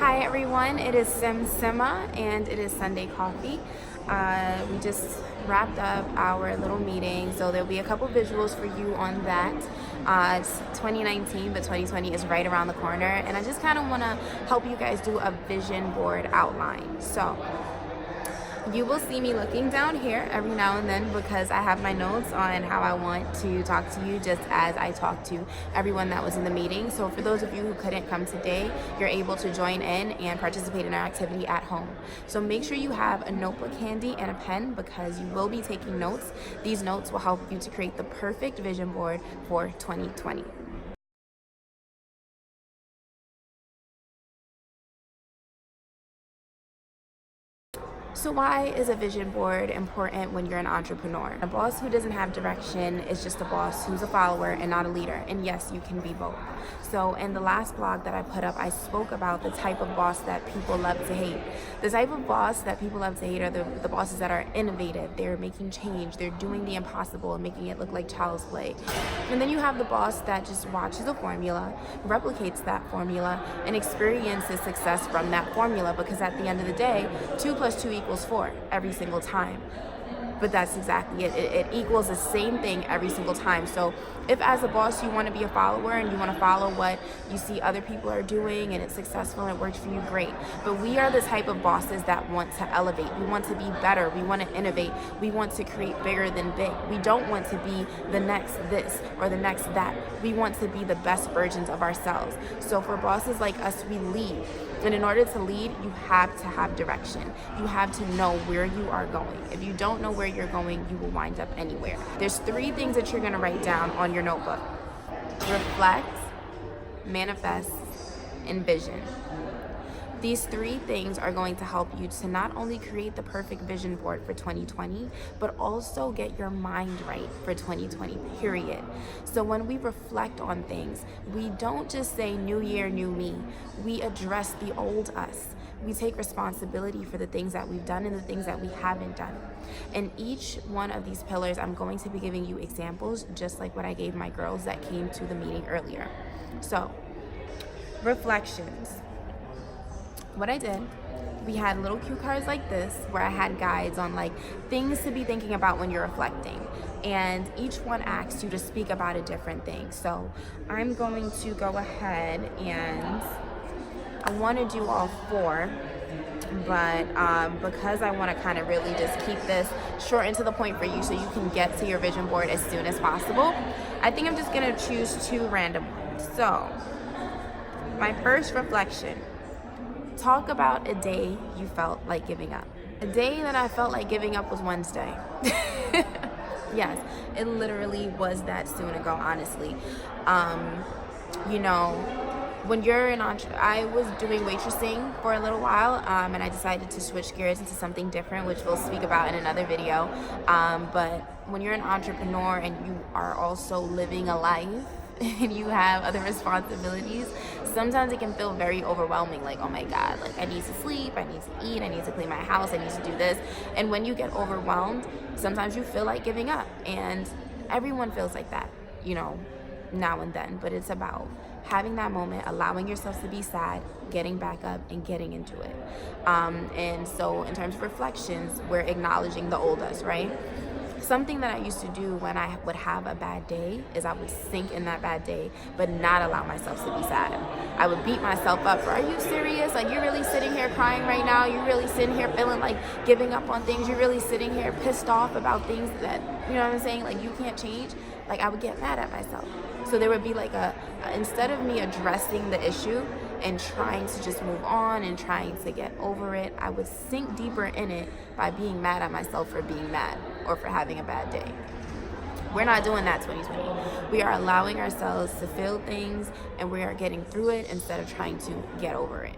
Hi everyone, it is Sima and it is Sunday Coffee. We just wrapped up our little meeting, so there'll be a couple visuals for you on that. It's 2019, but 2020 is right around the corner, and I just kind of want to help you guys do a vision board outline. So you will see me looking down here every now and then because I have my notes on how I want to talk to you, just as I talk to everyone that was in the meeting. So for those of you who couldn't come today, you're able to join in and participate in our activity at home. So make sure you have a notebook handy and a pen because you will be taking notes. These notes will help you to create the perfect vision board for 2020. So why is a vision board important when you're an entrepreneur? A boss who doesn't have direction is just a boss who's a follower and not a leader. And yes, you can be both. So in the last blog that I put up, I spoke about the type of boss that people love to hate. The type of boss that people love to hate are the bosses that are innovative. They're making change. They're doing the impossible and making it look like child's play. And then you have the boss that just watches a formula, replicates that formula, and experiences success from that formula, because at the end of the day, 2 + 2 = 4 every single time. But that's exactly it. It equals the same thing every single time. So if as a boss you want to be a follower and you want to follow what you see other people are doing and it's successful and it works for you, great. But we are the type of bosses that want to elevate. We want to be better. We want to innovate. We want to create bigger than big. We don't want to be the next this or the next that. We want to be the best versions of ourselves. So for bosses like us, we lead. And in order to lead, you have to have direction. You have to know where you are going. If you don't know where you're going, you will wind up anywhere. There's 3 things that you're going to write down on your notebook: reflect, manifest, and vision. These 3 things are going to help you to not only create the perfect vision board for 2020, but also get your mind right for 2020, period. So when we reflect on things, we don't just say new year, new me. We address the old us. We take responsibility for the things that we've done and the things that we haven't done. And each one of these pillars, I'm going to be giving you examples, just like what I gave my girls that came to the meeting earlier. So, reflections. What I did, we had little cue cards like this where I had guides on like things to be thinking about when you're reflecting, and each one asks you to speak about a different thing. So I'm going to go ahead and I want to do all 4, but because I want to kind of really just keep this short and to the point for you so you can get to your vision board as soon as possible, I think I'm just going to choose 2 random ones. So my first reflection: talk about a day you felt like giving up. A day that I felt like giving up was Wednesday. Yes, it literally was that soon ago, honestly. When you're an entrepreneur, I was doing waitressing for a little while, and I decided to switch gears into something different, which we'll speak about in another video. But when you're an entrepreneur and you are also living a life and you have other responsibilities, sometimes it can feel very overwhelming. Like, oh my God, like I need to sleep, I need to eat, I need to clean my house, I need to do this. And when you get overwhelmed, sometimes you feel like giving up. And everyone feels like that, now and then. But it's about having that moment, allowing yourself to be sad, getting back up and getting into it. And so in terms of reflections, we're acknowledging the old us, right? Something that I used to do when I would have a bad day is I would sink in that bad day, but not allow myself to be sad. I would beat myself up for, are you serious? Like, you're really sitting here crying right now? You're really sitting here feeling like giving up on things? You're really sitting here pissed off about things that, you know what I'm saying? Like, you can't change? Like, I would get mad at myself. So there would be like instead of me addressing the issue and trying to just move on and trying to get over it, I would sink deeper in it by being mad at myself for being mad or for having a bad day. We're not doing that 2020. We are allowing ourselves to feel things, and we are getting through it instead of trying to get over it.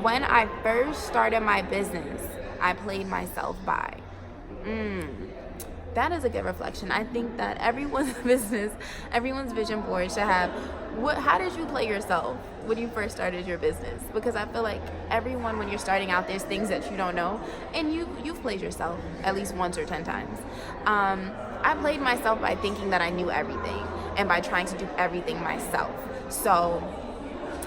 When I first started my business, I played myself by. That is a good reflection. I think that everyone's business, everyone's vision board should have, how did you play yourself when you first started your business? Because I feel like everyone, when you're starting out, there's things that you don't know, and you've played yourself at least once or 10 times. I played myself by thinking that I knew everything and by trying to do everything myself. So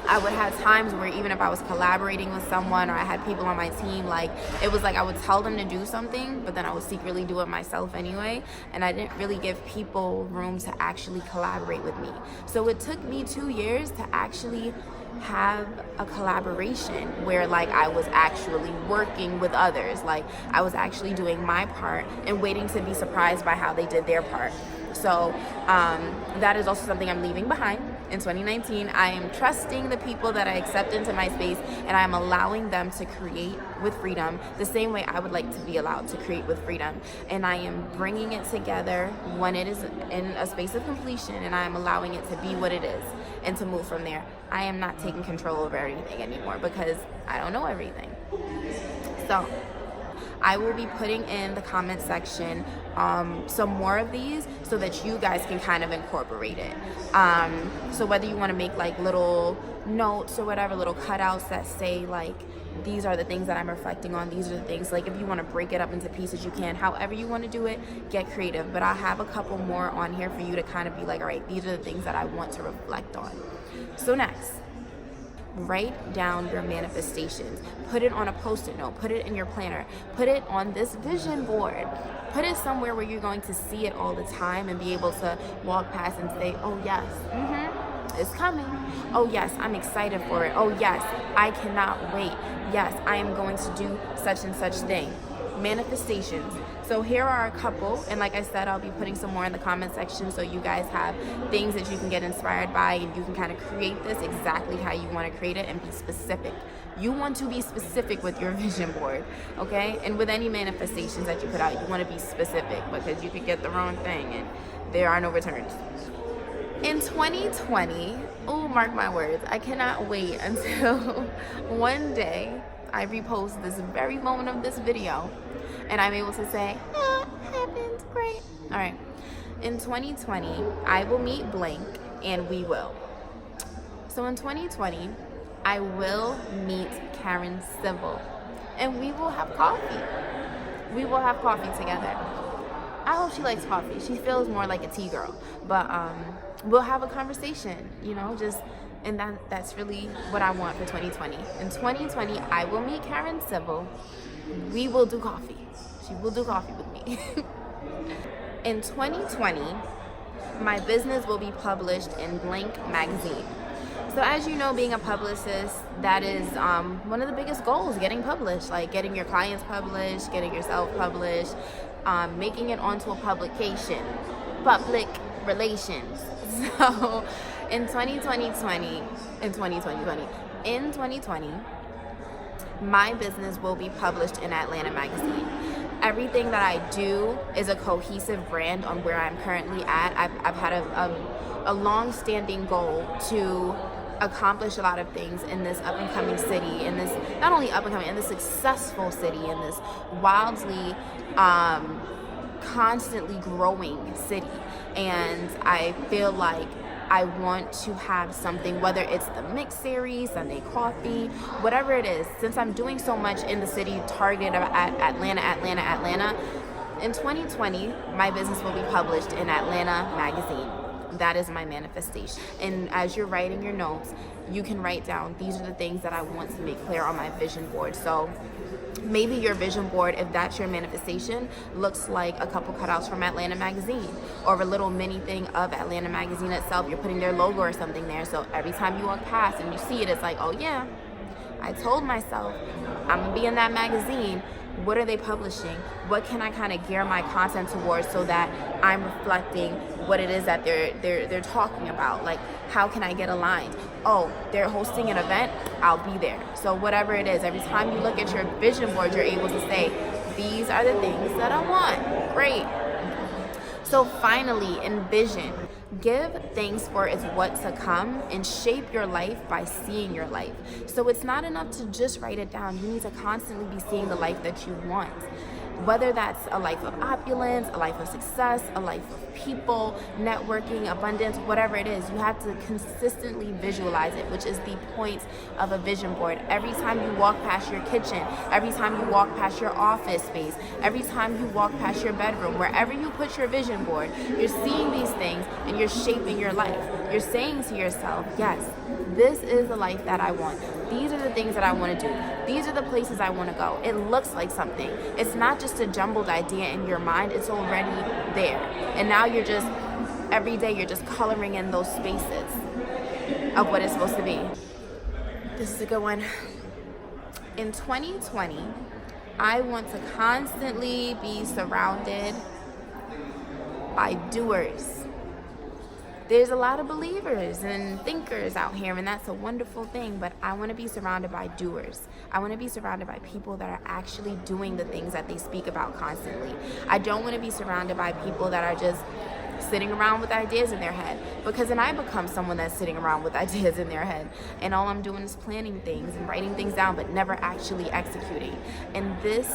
I would have times where even if I was collaborating with someone or I had people on my team, like it was like I would tell them to do something, but then I would secretly do it myself anyway. And I didn't really give people room to actually collaborate with me. So it took me 2 years to actually have a collaboration where like I was actually working with others, like I was actually doing my part and waiting to be surprised by how they did their part. So that is also something I'm leaving behind in 2019. I am trusting the people that I accept into my space, and I'm allowing them to create with freedom the same way I would like to be allowed to create with freedom. And I am bringing it together when it is in a space of completion, and I am allowing it to be what it is and to move from there. I am not taking control over everything anymore because I don't know everything. So I will be putting in the comment section some more of these so that you guys can kind of incorporate it. So whether you want to make like little notes or whatever, little cutouts that say like, these are the things that I'm reflecting on, these are the things, like if you want to break it up into pieces, you can. However you want to do it, get creative. But I have a couple more on here for you to kind of be like, all right, these are the things that I want to reflect on. So next, write down your manifestations. Put it on a post-it note. Put it in your planner. Put it on this vision board. Put it somewhere where you're going to see it all the time and be able to walk past and say, oh yes, it's coming. Oh yes, I'm excited for it. Oh yes, I cannot wait. Yes, I am going to do such and such thing. Manifestations. So here are a couple, and like I said, I'll be putting some more in the comment section so you guys have things that you can get inspired by, and you can kind of create this exactly how you want to create it and be specific. You want to be specific with your vision board, okay? And with any manifestations that you put out, you want to be specific because you could get the wrong thing and there are no returns. In 2020, oh, mark my words, I cannot wait until one day I repost this very moment of this video and I'm able to say, happened, great. All right, in 2020, I will meet blank and we will. So in 2020, I will meet Karen Civil and we will have coffee. We will have coffee together. I hope she likes coffee. She feels more like a tea girl, but we'll have a conversation, you know, and that's really what I want for 2020. In 2020, I will meet Karen Civil. We will do coffee. She will do coffee with me. In 2020, my business will be published in Blank magazine. So as you know, being a publicist, that is one of the biggest goals, getting published, like getting your clients published, getting yourself published, making it onto a publication, public relations. So in 2020, my business will be published in Atlanta magazine. Everything that I do is a cohesive brand on where I'm currently at. I've had a long-standing goal to accomplish a lot of things in this up-and-coming city, in this, not only up-and-coming, in this successful city, in this wildly constantly growing city. And I feel like I want to have something, whether it's the mix series, Sunday coffee, whatever it is, since I'm doing so much in the city targeted at Atlanta, in 2020, my business will be published in Atlanta magazine. That is my manifestation. And as you're writing your notes, you can write down, these are the things that I want to make clear on my vision board. So maybe your vision board, if that's your manifestation, looks like a couple cutouts from Atlanta magazine or a little mini thing of Atlanta magazine itself. You're putting their logo or something there. So every time you walk past and you see it, it's like, oh yeah, I told myself I'm gonna be in that magazine. What are they publishing? What can I kind of gear my content towards so that I'm reflecting what it is that they're talking about? Like, how can I get aligned? Oh, they're hosting an event, I'll be there. So whatever it is, every time you look at your vision board, you're able to say, these are the things that I want. Great. So finally, envision. Give thanks for is what to come and shape your life by seeing your life. So it's not enough to just write it down. You need to constantly be seeing the life that you want. Whether that's a life of opulence, a life of success, a life of people, networking, abundance, whatever it is, you have to consistently visualize it, which is the point of a vision board. Every time you walk past your kitchen, every time you walk past your office space, every time you walk past your bedroom, wherever you put your vision board, you're seeing these things and you're shaping your life. You're saying to yourself, yes, this is the life that I want. These are the things that I want to do. These are the places I want to go. It looks like something. It's not just a jumbled idea in your mind. It's already there. And now you're just, every day you're just coloring in those spaces of what it's supposed to be. This is a good one. In 2020, I want to constantly be surrounded by doers. There's a lot of believers and thinkers out here, and that's a wonderful thing, but I want to be surrounded by doers. I want to be surrounded by people that are actually doing the things that they speak about constantly. I don't want to be surrounded by people that are just sitting around with ideas in their head, because then I become someone that's sitting around with ideas in their head, and all I'm doing is planning things and writing things down, but never actually executing. And this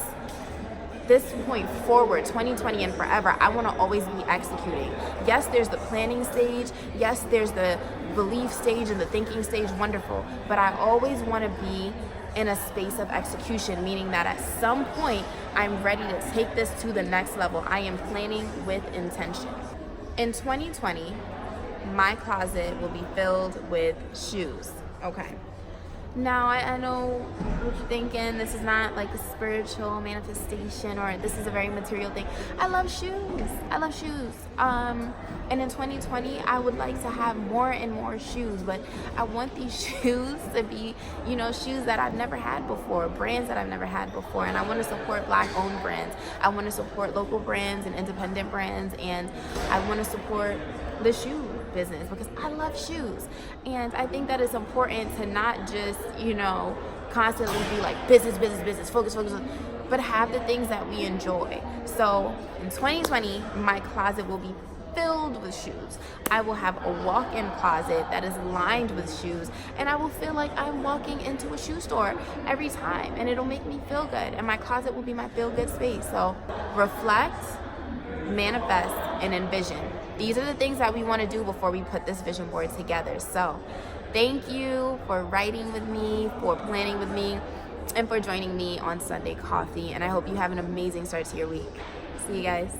point forward, 2020 and forever, I want to always be executing. Yes, there's the planning stage. Yes, there's the belief stage and the thinking stage, wonderful. But I always want to be in a space of execution, meaning that at some point, I'm ready to take this to the next level. I am planning with intention. In 2020, my closet will be filled with shoes. Okay. Now, I know what you're thinking. This is not like a spiritual manifestation, or this is a very material thing. I love shoes. I love shoes. And in 2020, I would like to have more and more shoes, but I want these shoes to be, shoes that I've never had before, brands that I've never had before. And I want to support Black-owned brands. I want to support local brands and independent brands, and I want to support the shoe business because I love shoes. And I think that it's important to not just, constantly be like business, focus, but have the things that we enjoy. So in 2020, my closet will be filled with shoes. I will have a walk-in closet that is lined with shoes, and I will feel like I'm walking into a shoe store every time, and it'll make me feel good, and my closet will be my feel-good space. So reflect, manifest, and envision. These are the things that we want to do before we put this vision board together. So thank you for writing with me, for planning with me, and for joining me on Sunday Coffee. And I hope you have an amazing start to your week. See you guys.